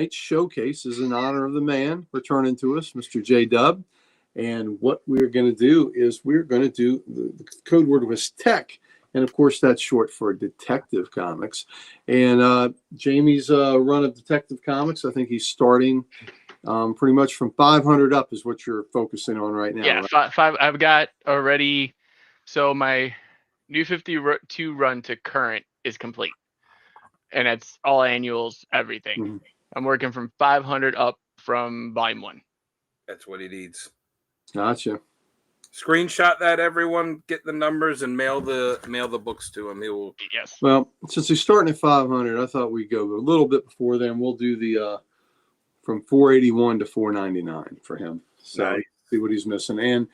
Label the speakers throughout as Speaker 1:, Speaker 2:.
Speaker 1: tonight's showcase is in honor of the man returning to us, Mr. J Dub. And what we're going to do is we're going to do the code word was tech. And of course, that's short for Detective Comics. And Jamie's run of Detective Comics, I think he's starting pretty much from 500 up is what you're focusing on right now.
Speaker 2: Yeah,
Speaker 1: right?
Speaker 2: five. I've got already. So my New 52 run to current is complete, and it's all annuals, everything.
Speaker 1: Mhm.
Speaker 2: I'm working from 500 up from volume 1.
Speaker 3: That's what he needs.
Speaker 1: Gotcha.
Speaker 3: Screenshot that, everyone. Get the numbers and mail the books to him. He will.
Speaker 2: Yes.
Speaker 1: Well, since he's starting at 500, I thought we'd go a little bit before then. We'll do the from 481 to 499 for him. So
Speaker 3: Nice.
Speaker 1: see what he's missing. And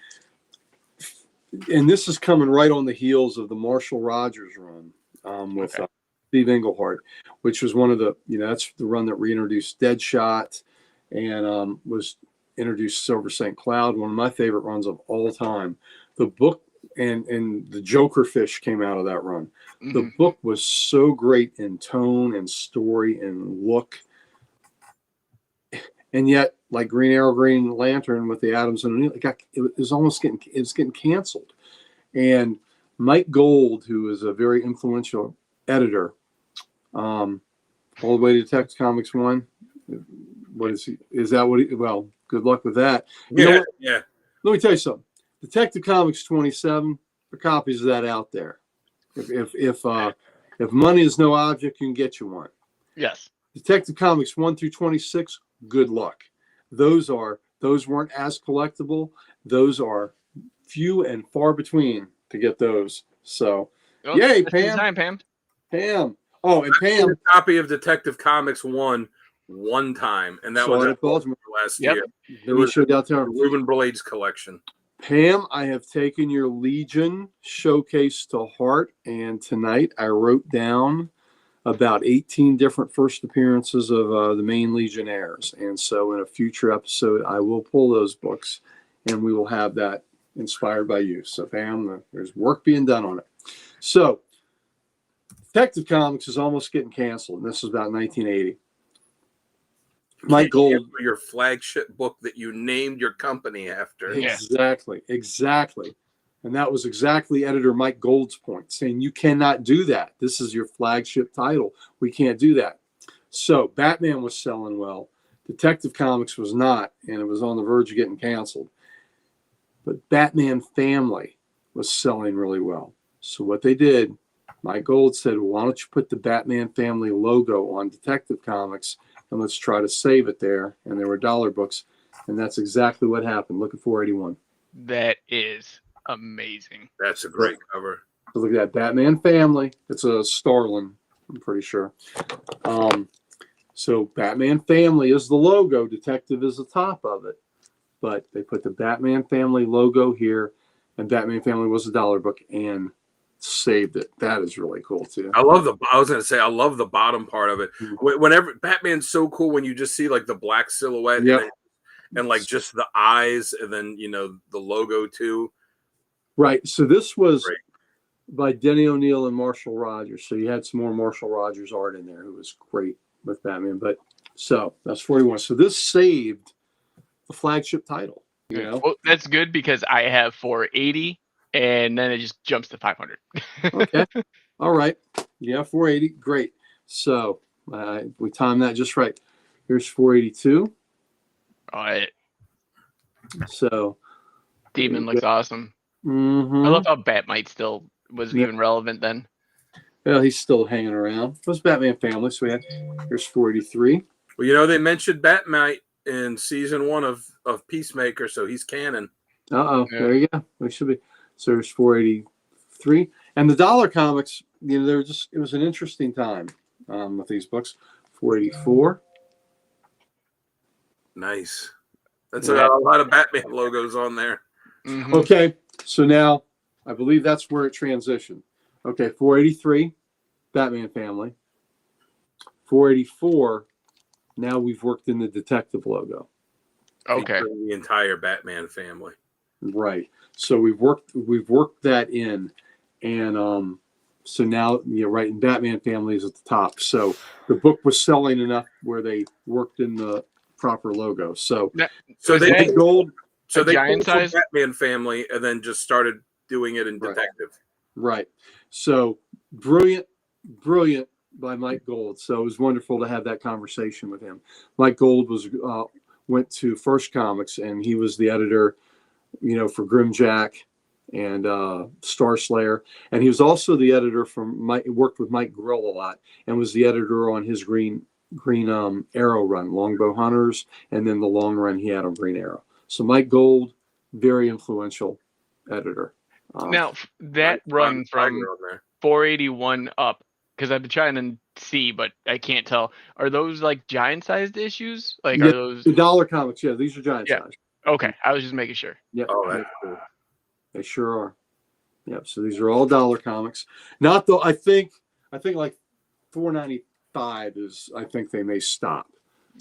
Speaker 1: this is coming right on the heels of the Marshall Rogers run with Steve Englehart, which was one of the, that's the run that reintroduced Deadshot and was introduced Silver St. Cloud, one of my favorite runs of all time. The book and the Jokerfish came out of that run.
Speaker 2: Mm-hmm.
Speaker 1: The book was so great in tone and story and look. And yet, like Green Arrow, Green Lantern with the Adams and O'Neill, it was getting canceled. And Mike Gold, who is a very influential editor, all the way to Detective Comics 1. What is he? Is that what he? Well, good luck with that.
Speaker 3: Yeah.
Speaker 1: Let me tell you something. Detective Comics 27. There are copies of that out there. If money is no object, you can get you one.
Speaker 2: Yes.
Speaker 1: Detective Comics 1 through 26. Good luck. Those weren't as collectible. Those are few and far between to get those. So, yay, Pam.
Speaker 2: Time, Pam.
Speaker 1: Pam. Oh, and Pam.
Speaker 3: A copy of Detective Comics 1 one time, and that was at Baltimore last year.
Speaker 1: It was out there.
Speaker 3: Ruben Blades collection.
Speaker 1: Pam, I have taken your Legion showcase to heart, and tonight I wrote down about 18 different first appearances of the main Legionnaires. And so in a future episode, I will pull those books and we will have that inspired by you. So Pam, there's work being done on it. So Detective Comics is almost getting canceled. And this is about 1980. Mike Gold.
Speaker 3: Your flagship book that you named your company after.
Speaker 1: Exactly. And that was exactly editor Mike Gold's point, saying you cannot do that. This is your flagship title. We can't do that. So Batman was selling well. Detective Comics was not, and it was on the verge of getting canceled. But Batman Family was selling really well. So what they did, Mike Gold said, well, why don't you put the Batman Family logo on Detective Comics and let's try to save it there. And there were dollar books. And that's exactly what happened. Look at 481.
Speaker 2: That is amazing.
Speaker 3: That's a great cover.
Speaker 1: So look at that, Batman Family. It's a Starlin, I'm pretty sure. So Batman Family is the logo. Detective is the top of it. But they put the Batman Family logo here, and Batman Family was a dollar book and saved it. That is really cool too.
Speaker 3: I love the bottom part of it. Whenever Batman's so cool when you just see like the black silhouette and like just the eyes, and then the logo too.
Speaker 1: Right. So this was by Denny O'Neil and Marshall Rogers. So you had some more Marshall Rogers art in there, who was great with Batman. But so that's 41. So this saved the flagship title.
Speaker 2: Well, that's good because I have 480 and then it just jumps to 500.
Speaker 1: Okay. All right. Yeah, 480. Great. So we timed that just right. Here's 482.
Speaker 2: All right.
Speaker 1: So
Speaker 2: Demon looks awesome.
Speaker 1: Mm-hmm.
Speaker 2: I love how Batmite still was even relevant then.
Speaker 1: Well, he's still hanging around. It was Batman Family. So here's 483.
Speaker 3: Well, they mentioned Batmite in season 1 of Peacemaker, so he's canon.
Speaker 1: There you go. We should be. So there's 483. And the dollar comics, it was an interesting time with these books. 484.
Speaker 3: Nice. That's a lot of Batman logos on there.
Speaker 2: Mm-hmm.
Speaker 1: Okay. So now I believe that's where it transitioned. Okay. 483, Batman Family. 484. Now we've worked in the Detective logo.
Speaker 2: Okay.
Speaker 3: The entire Batman family.
Speaker 1: Right. So we've worked that in, and So now you're right, and Batman Family is at the top. So the book was selling enough where they worked in the proper logo. So
Speaker 3: So
Speaker 2: Was
Speaker 3: they
Speaker 2: that
Speaker 3: did
Speaker 1: gold,
Speaker 3: So
Speaker 2: a
Speaker 3: they
Speaker 2: giant
Speaker 3: canceled
Speaker 2: size?
Speaker 3: Batman Family and then just started doing it in
Speaker 1: Right.
Speaker 3: Detective.
Speaker 1: right? So brilliant by Mike Gold. So it was wonderful to have that conversation with him. Mike Gold went to First Comics, and he was the editor, for Grimjack and Star Slayer, and he was also the editor worked with Mike Grill a lot, and was the editor on his Green Arrow run, Longbow Hunters, and then the long run he had on Green Arrow. So Mike Gold, very influential editor.
Speaker 2: Now that run from
Speaker 3: on there.
Speaker 2: 481 up, because I've been trying to see, but I can't tell. Are those like giant-sized issues? Like,
Speaker 1: Yeah,
Speaker 2: are those?
Speaker 1: the dollar comics, yeah, these are giant
Speaker 2: Yeah.
Speaker 1: size.
Speaker 2: Okay, I was just making sure.
Speaker 1: Yep.
Speaker 3: Oh, that's cool.
Speaker 1: They sure are. Yep. So these are all dollar comics. Not though. I think like 495 is. I think they may stop.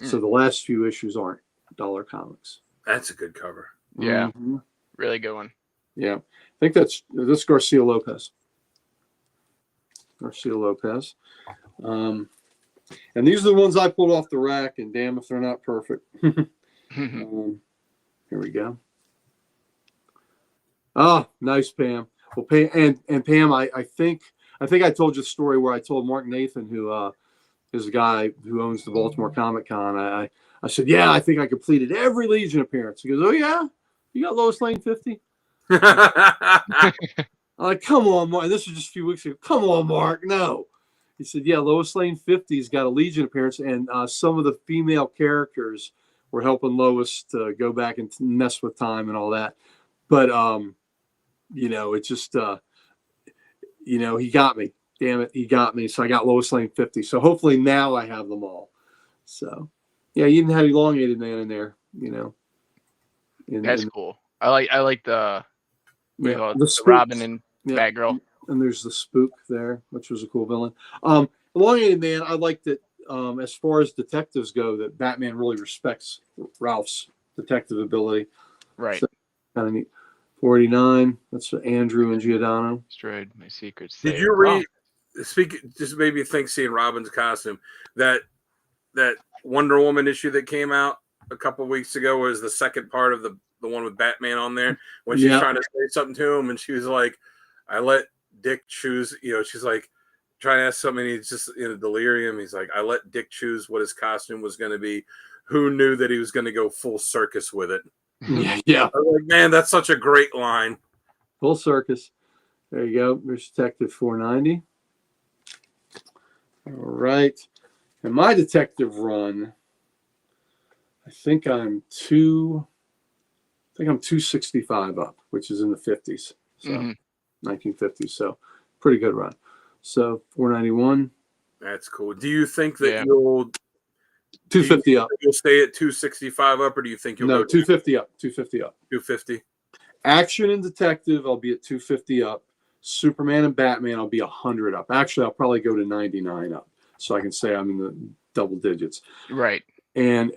Speaker 1: So the last few issues aren't dollar comics.
Speaker 3: That's a good cover.
Speaker 2: Yeah.
Speaker 1: Mhm.
Speaker 2: Really good one.
Speaker 1: Yeah. I think that's Garcia Lopez. And these are the ones I pulled off the rack, and damn if they're not perfect. Here we go. Oh, nice, Pam. Well, Pam and Pam, I think I told you the story where I told Mark Nathan, who is a guy who owns the Baltimore Comic Con. I said, yeah, I think I completed every Legion appearance. He goes, oh yeah, you got Lois Lane 50. I'm like, come on, Mark. This was just a few weeks ago. Come on, Mark. No. He said, yeah, Lois Lane 50's got a Legion appearance, and some of the female characters were helping Lois to go back and mess with time and all that. But, it just, he got me. Damn it, he got me. So I got Lois Lane 50. So hopefully now I have them all. So, yeah, you even had Elongated Man in there,
Speaker 2: That's cool. I like the
Speaker 1: the Spooks.
Speaker 2: Robin and
Speaker 1: Yeah.
Speaker 2: Batgirl.
Speaker 1: And there's the Spook there, which was a cool villain. Elongated Man, I like that. As far as detectives go, that Batman really respects Ralph's detective ability.
Speaker 2: Right.
Speaker 1: So, kind of neat. 49. That's Andrew and Giordano.
Speaker 2: Destroyed my secrets.
Speaker 3: Did you read? Just made me think, seeing Robin's costume, that Wonder Woman issue that came out a couple of weeks ago was the second part of the one with Batman on there, when she's trying to say something to him, and she was like, I let Dick choose, she's like trying to ask something, and he's just in a delirium. He's like, I let Dick choose what his costume was going to be. Who knew that he was going to go full circus with it?
Speaker 1: Yeah.
Speaker 3: I was like, man, that's such a great line.
Speaker 1: Full circus. There you go. There's Detective 490. All right. And my detective run, I think I'm 265 up, which is in the 50s. So 1950s. So pretty good run. So 491.
Speaker 3: That's cool. Do you think that
Speaker 2: Yeah.
Speaker 3: you'll
Speaker 1: 250 up.
Speaker 3: You'll stay at 265 up, or do you think you'll
Speaker 1: No,
Speaker 3: go
Speaker 1: 250 up. 250 up.
Speaker 3: 250?
Speaker 1: Action and Detective, I'll be at 250 up. Superman and Batman, I'll be 100 up. Actually, I'll probably go to 99 up, so I can say I'm in the double digits.
Speaker 2: Right.
Speaker 1: And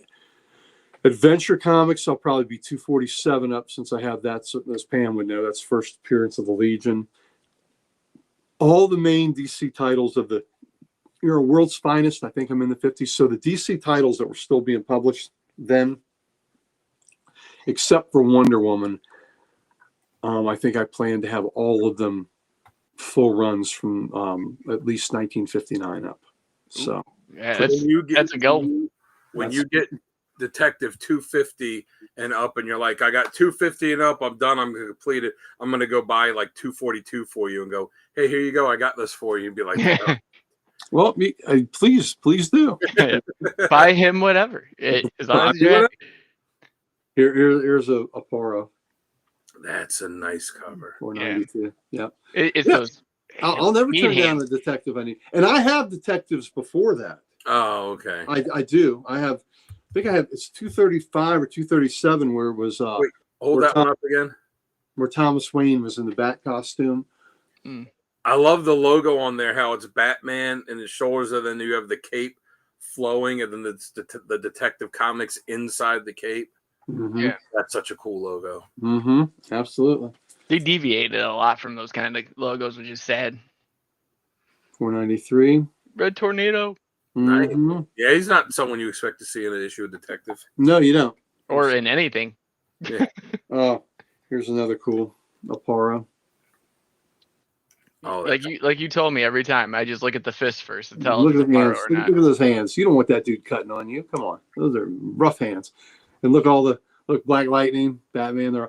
Speaker 1: Adventure Comics, I'll probably be 247 up, since I have that. So, as Pam would know, that's first appearance of the Legion. All the main DC titles of the World's Finest, I think I'm in the 50s. So the DC titles that were still being published then, except for Wonder Woman, I think I plan to have all of them full runs from at least 1959 up. So
Speaker 2: Yeah,
Speaker 3: So
Speaker 2: that's a goal.
Speaker 3: When you get Detective 250 and up, and you're like, I got 250 and up, I'm done, I'm going to complete it, I'm going to go buy like 242 for you and go, hey, here you go, I got this for you. And be like, oh.
Speaker 1: well, please do.
Speaker 2: Buy him whatever. As long as
Speaker 3: Do
Speaker 2: you're
Speaker 3: it.
Speaker 1: Here's a Poro
Speaker 3: That's a nice cover.
Speaker 1: 492. Yeah.
Speaker 2: it's
Speaker 1: Yeah.
Speaker 2: those.
Speaker 1: I'll never
Speaker 2: meat
Speaker 1: turn down
Speaker 2: hands.
Speaker 1: a detective I need. And I have detectives before that.
Speaker 3: Oh, okay.
Speaker 1: I do. I think I have, it's 235 or 237 where it was
Speaker 3: Wait, hold
Speaker 1: where
Speaker 3: that one up again.
Speaker 1: where Thomas Wayne was in the bat costume.
Speaker 3: I love the logo on there, how it's Batman and his shoulders, and then you have the cape flowing, and then the Detective Comics inside the cape.
Speaker 1: Mm-hmm.
Speaker 2: Yeah.
Speaker 3: That's such a cool logo.
Speaker 1: Mm-hmm. Absolutely.
Speaker 2: They deviated a lot from those kind of logos, which is sad.
Speaker 1: 493.
Speaker 2: Red Tornado.
Speaker 3: Nice.
Speaker 1: Mhm.
Speaker 3: Yeah, he's not someone you expect to see in an issue of Detective.
Speaker 1: No, you don't.
Speaker 2: Or in anything.
Speaker 1: Oh, here's another cool Aparo.
Speaker 3: Oh,
Speaker 2: Like you told me every time. I just look at the fist first to tell
Speaker 1: Look
Speaker 2: if
Speaker 1: at
Speaker 2: it's
Speaker 1: the
Speaker 2: a
Speaker 1: hands.
Speaker 2: Aparo or
Speaker 1: Look,
Speaker 2: not.
Speaker 1: look at those hands. You don't want that dude cutting on you. Come on, those are rough hands. And look Black Lightning, Batman. They're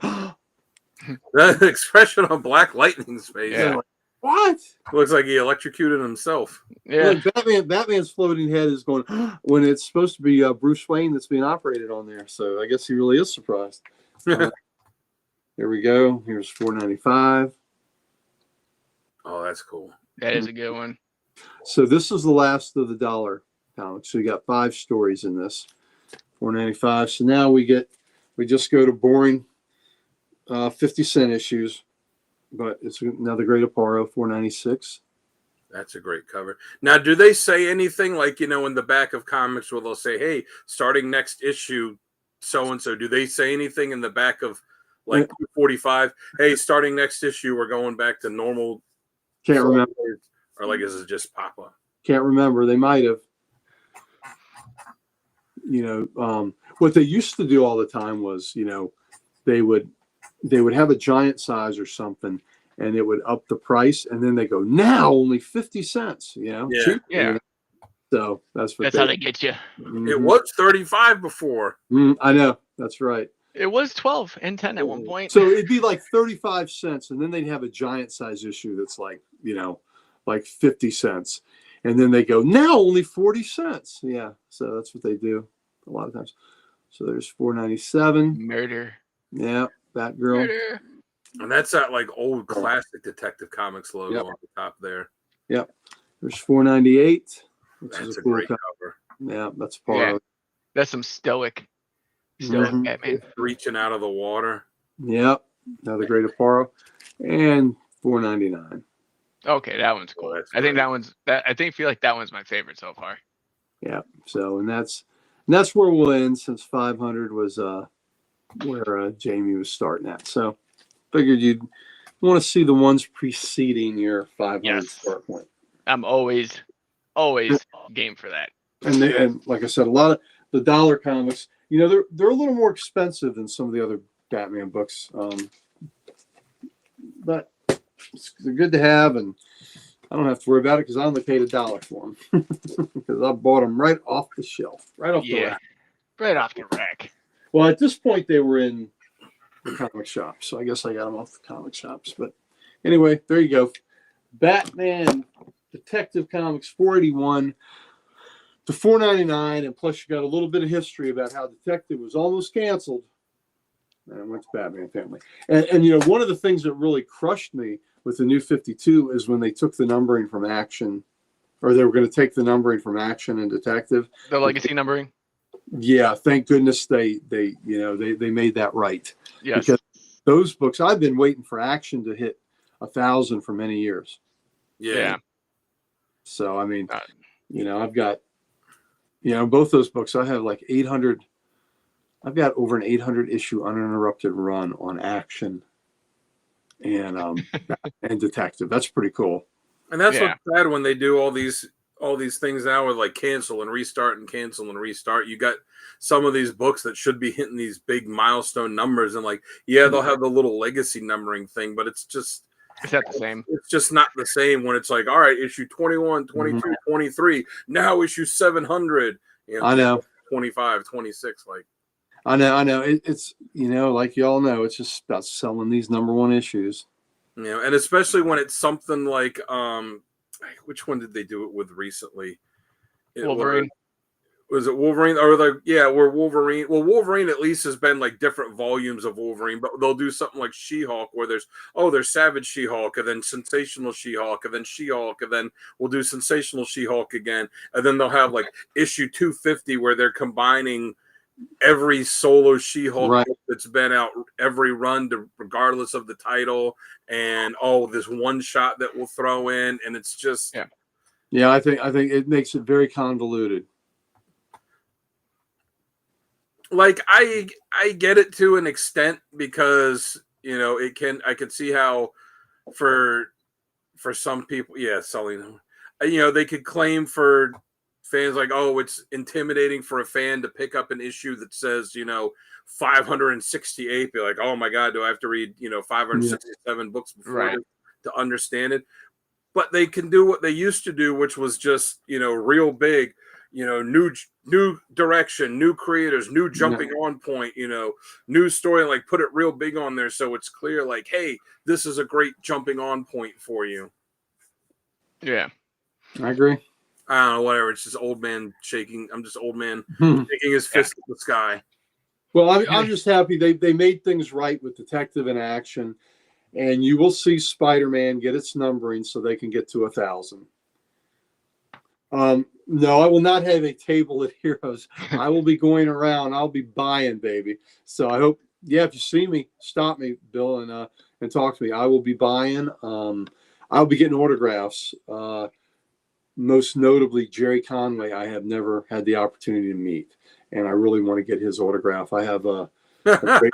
Speaker 3: that expression on Black Lightning's face.
Speaker 2: Yeah.
Speaker 1: like, what?
Speaker 3: Looks like he electrocuted himself.
Speaker 2: Yeah.
Speaker 1: Look, Batman's floating head is going when it's supposed to be Bruce Wayne that's being operated on there. So I guess he really is surprised. Here we go. Here's 495.
Speaker 3: Oh, that's cool.
Speaker 2: That is a good one.
Speaker 1: So this is the last of the dollar comics. So you got 5 stories in this. 495. So now we just go to boring 50-cent issues, but it's another great Aparo, 496.
Speaker 3: That's a great cover. Now, do they say anything like, in the back of comics where they'll say, hey, starting next issue, so-and-so, do they say anything in the back of like 45? Hey, starting next issue, we're going back to normal.
Speaker 1: Can't remember.
Speaker 3: Or like, is it just pop-up?
Speaker 1: Can't remember. They might have. What they used to do all the time was, they would have a giant size or something, and it would up the price, and then they go, now only 50 cents.
Speaker 3: Yeah.
Speaker 1: cheap,
Speaker 2: Yeah.
Speaker 1: So that's
Speaker 2: How they get you.
Speaker 1: Mhm.
Speaker 3: It was 35 before.
Speaker 1: I know. That's right.
Speaker 2: It was 12 and 10 at one point.
Speaker 1: So it'd be like 35 cents, and then they'd have a giant size issue that's like, like 50 cents. And then they go, now only 40 cents. Yeah. So that's what they do a lot of times. So there's 497.
Speaker 2: Murder.
Speaker 1: Yeah. Batgirl.
Speaker 2: Murder.
Speaker 3: And that's that like old classic Detective Comics logo
Speaker 1: Yep.
Speaker 3: on the top there.
Speaker 1: Yep. There's 498. Which
Speaker 3: That's
Speaker 1: is
Speaker 3: a
Speaker 1: cool
Speaker 3: great
Speaker 1: cover.
Speaker 3: cover.
Speaker 1: Yeah. That's Aparo.
Speaker 2: Yeah. That's some stoic
Speaker 1: Mhm.
Speaker 2: Batman.
Speaker 3: Reaching out of the water.
Speaker 1: Yep. Another great Aparo. And 499.
Speaker 2: Okay, that one's cool.
Speaker 3: that's
Speaker 2: I think
Speaker 3: great.
Speaker 2: feel like that one's my favorite so far.
Speaker 1: Yeah. So, and that's where we'll end, since 500 was where Jamie was starting at. So figured you'd want to see the ones preceding your 500
Speaker 2: Yes.
Speaker 1: start point.
Speaker 2: I'm always game for that.
Speaker 1: And like I said, a lot of the dollar comics, they're a little more expensive than some of the other Batman books, but they're good to have, and I don't have to worry about it because I only paid $1 for them because I bought them right off the shelf, right off the
Speaker 2: Yeah.
Speaker 1: rack.
Speaker 2: Right off the rack.
Speaker 1: Well, at this point, they were in the comic shops, so I guess I got them off the comic shops. But anyway, there you go. Batman Detective Comics 481 to 499, and plus you got a little bit of history about how Detective was almost canceled, and it went to Batman Family. And one of the things that really crushed me with the New 52 is when they took the numbering from Action, or they were going to take the numbering from Action and Detective.
Speaker 2: The legacy numbering.
Speaker 1: Yeah, thank goodness they made that right.
Speaker 2: Yes.
Speaker 1: Because those books, I've been waiting for Action to hit 1,000 for many years.
Speaker 2: Yeah.
Speaker 1: So I mean, I've got, both those books. I have like 800. I've got over an 800 issue uninterrupted run on Action and and Detective. That's pretty cool.
Speaker 3: And that's
Speaker 2: Yeah.
Speaker 3: what's sad when they do all these things now with like cancel and restart and cancel and restart. You got some of these books that should be hitting these big milestone numbers, and like, they'll have the little legacy numbering thing, but it's just
Speaker 2: It's not the same.
Speaker 3: it's just not the same when it's like, all right, issue 21, 22, 23, now issue 700,
Speaker 1: I know.
Speaker 3: 25, 26, like.
Speaker 1: I know. It's like you all know, it's just about selling these number one issues.
Speaker 3: And especially when it's something like which one did they do it with recently?
Speaker 2: Wolverine.
Speaker 3: Was it Wolverine or where Wolverine? Well, Wolverine at least has been like different volumes of Wolverine, but they'll do something like She-Hulk where there's Savage She-Hulk, and then Sensational She-Hulk, and then She-Hulk, and then we'll do Sensational She-Hulk again, and then they'll have like issue 250 where they're combining every solo She-Hulk book that's been out, every run, regardless of the title, and this one shot that we'll throw in, and it's just
Speaker 1: yeah. I think it makes it very convoluted.
Speaker 3: Like I get it to an extent because I can see how for some people, Sully, they could claim for fans like, oh, it's intimidating for a fan to pick up an issue that says, 568. Be like, oh my God, do I have to read, 567 books before to understand it? But they can do what they used to do, which was just, real big, new direction, new creators, new jumping on point, new story, like put it real big on there so it's clear, like, hey, this is a great jumping on point for you.
Speaker 2: Yeah.
Speaker 1: I agree.
Speaker 3: I don't know, whatever. It's just old man shaking. I'm just old man shaking his fist at the sky.
Speaker 1: Well, I'm just happy they made things right with Detective in Action, and you will see Spider-Man get its numbering so they can get to 1,000. No, I will not have a table at Heroes. I will be going around. I'll be buying, baby. So I hope, if you see me, stop me, Bill, and talk to me. I will be buying. I'll be getting autographs. Most notably, Jerry Conway. I have never had the opportunity to meet, and I really want to get his autograph. I have a great.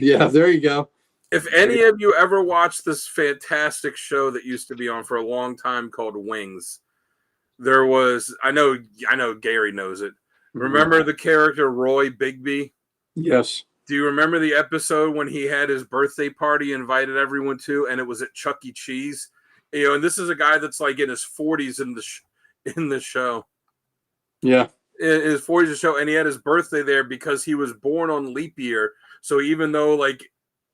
Speaker 1: Yeah, there you go.
Speaker 3: If any of you ever watched this fantastic show that used to be on for a long time called Wings, there was, I know Gary knows it. Remember the character Roy Bigby?
Speaker 1: Yes.
Speaker 3: Do you remember the episode when he had his birthday party, invited everyone to, and it was at Chuck E. Cheese? And this is a guy that's like in his 40s in the show.
Speaker 1: Yeah.
Speaker 3: In his 40s in the show, and he had his birthday there because he was born on leap year. So even though, like,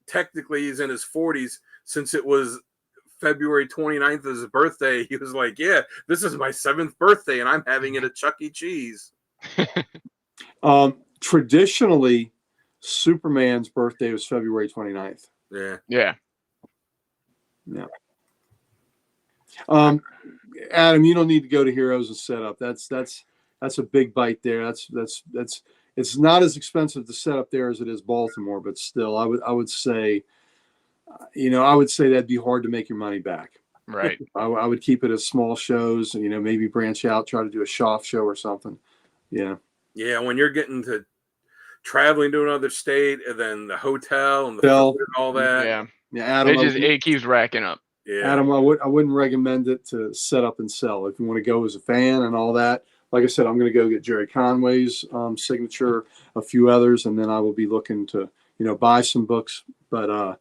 Speaker 3: technically he's in his 40s, since it was February 29th as his birthday, he was like, yeah, this is my 7th birthday, and I'm having it at Chuck E. Cheese.
Speaker 1: Traditionally, Superman's birthday was February 29th.
Speaker 3: Yeah.
Speaker 2: Yeah.
Speaker 1: Yeah. Adam, you don't need to go to Heroes and set up. That's a big bite there. That's it's not as expensive to set up there as it is Baltimore, but still, I would say, that'd be hard to make your money back.
Speaker 2: Right.
Speaker 1: I would keep it as small shows, and maybe branch out, try to do a Schaff show or something. Yeah.
Speaker 3: Yeah, when you're getting to traveling to another state and then the hotel and the food and all that.
Speaker 2: Yeah.
Speaker 1: Yeah, Adam,
Speaker 2: it keeps racking up.
Speaker 3: Yeah.
Speaker 1: Adam, I wouldn't recommend it to set up and sell. If you want to go as a fan and all that, like I said, I'm going to go get Jerry Conway's signature, a few others, and then I will be looking to, buy some books. But I'll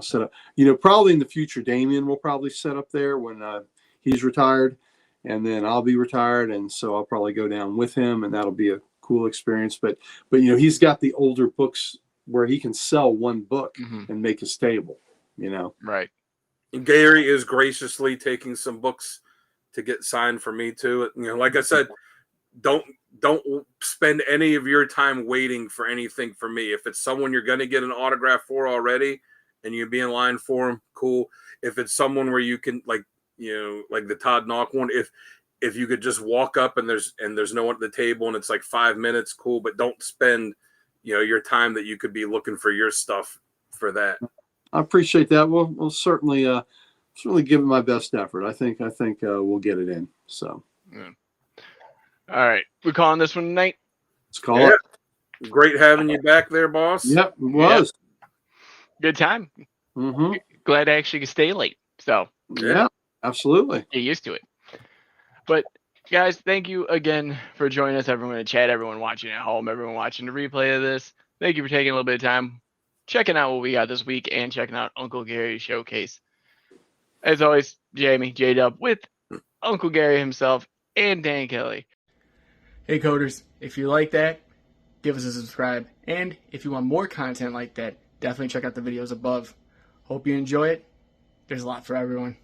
Speaker 1: set up. Probably in the future, Damian will probably set up there when he's retired, and then I'll be retired, and so I'll probably go down with him, and that'll be a cool experience. But he's got the older books where he can sell one book and make a stable.
Speaker 2: Right.
Speaker 3: And Gary is graciously taking some books to get signed for me too. Like I said, don't spend any of your time waiting for anything for me. If it's someone you're going to get an autograph for already and you be in line for them, cool. If it's someone where you can, like the Todd Knock one, if you could just walk up and there's no one at the table and it's like 5 minutes, cool. But don't spend, your time that you could be looking for your stuff for that.
Speaker 1: I appreciate that. We'll certainly give it my best effort. I think we'll get it in. So,
Speaker 2: yeah. All right, we're calling this one tonight.
Speaker 1: Let's call it.
Speaker 3: Great having you back there, boss.
Speaker 1: Yep, it was.
Speaker 2: Good time.
Speaker 1: Mm-hmm.
Speaker 2: Glad I actually could stay late. So
Speaker 1: yeah, absolutely.
Speaker 2: Get used to it. But guys, thank you again for joining us. Everyone in the chat, everyone watching at home, everyone watching the replay of this. Thank you for taking a little bit of time, checking out what we got this week and checking out Uncle Gary's showcase. As always, Jamie, J-Dub with Uncle Gary himself and Dan Kelly. Hey coders, if you like that, give us a subscribe. And if you want more content like that, definitely check out the videos above. Hope you enjoy it. There's a lot for everyone.